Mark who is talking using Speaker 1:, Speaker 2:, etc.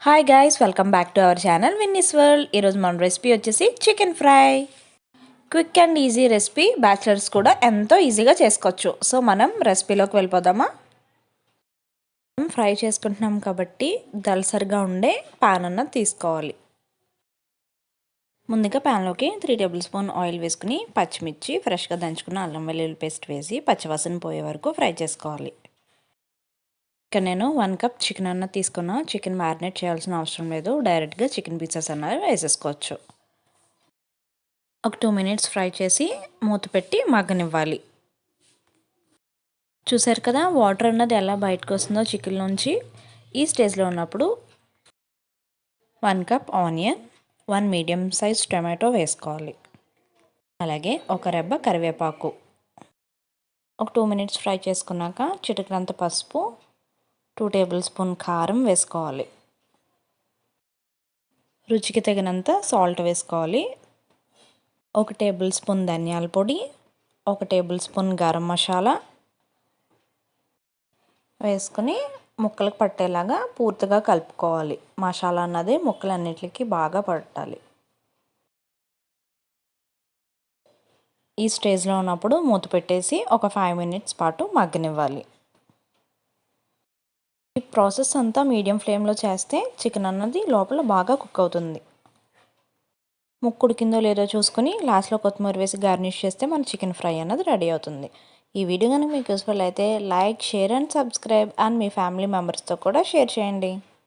Speaker 1: Hi guys, welcome back to our channel Winnie's world. ఈరోజు మన recipe వచ్చేసి chicken fry. Quick and easy recipe, bachelors కూడా ఎంతో ఈజీగా చేసుకోవచ్చు. సో మనం రెసిపీలోకి వెళ్ళిపోదామా? ఫ్రై చేసుకుంటున్నాం కాబట్టి దలసరిగా ఉండే పాన్ అన్నది తీసుకోవాలి. ముందుగా ప్యాన్లోకి 3 టేబుల్ స్పూన్ ఆయిల్ వేసుకుని పచ్చిమిర్చి, ఫ్రెష్గా దంచుకున్న అల్లం వెల్లుల్లి పేస్ట్ వేసి పచ్చివాసన పోయే వరకు ఫ్రై చేసుకోవాలి. ఇక్కడ నేను 1 కప్ చికెన్ అన్నది తీసుకున్నా. చికెన్ మ్యారినేట్ చేయాల్సిన అవసరం లేదు, డైరెక్ట్గా చికెన్ పీసెస్ అన్నది వేసేసుకోవచ్చు. ఒక 2 మినిట్స్ ఫ్రై చేసి మూత పెట్టి మగ్గనివ్వాలి. చూసారు కదా వాటర్ అన్నది ఎలా బయటకు వస్తుందో చికెన్ నుంచి. ఈ స్టేజ్లో ఉన్నప్పుడు 1 cup onion, 1 medium size tomato వేసుకోవాలి. అలాగే ఒక రెబ్బ కరివేపాకు. ఒక 2 మినిట్స్ ఫ్రై చేసుకున్నాక చిటికెడంత పసుపు, 2 టేబుల్ స్పూన్ కారం వేసుకోవాలి. రుచికి తగినంత సాల్ట్ వేసుకోవాలి. 1 టేబుల్ స్పూన్ ధనియాల పొడి, 1 టేబుల్ స్పూన్ గరం మసాలా వేసుకుని ముక్కలకు పట్టేలాగా పూర్తిగా కలుపుకోవాలి. మసాలా అన్నది ముక్కలన్నిటికీ బాగా పట్టాలి. ఈ స్టేజ్లో ఉన్నప్పుడు మూత పెట్టేసి ఒక 5 మినిట్స్ పాటు మగ్గనివ్వాలి. ఈ ప్రాసెస్ అంతా మీడియం ఫ్లేమ్లో చేస్తే చికెన్ అన్నది లోపల బాగా కుక్ అవుతుంది. ముక్కు ఉడికిందో లేదో చూసుకొని లాస్ట్లో కొత్తిమీర వేసి గార్నిష్ చేస్తే మన చికెన్ ఫ్రై అన్నది రెడీ అవుతుంది. ఈ వీడియో కనుక మీకు యూస్ఫుల్ అయితే like, share and subscribe and me family మెంబర్స్తో కూడా షేర్ చేయండి.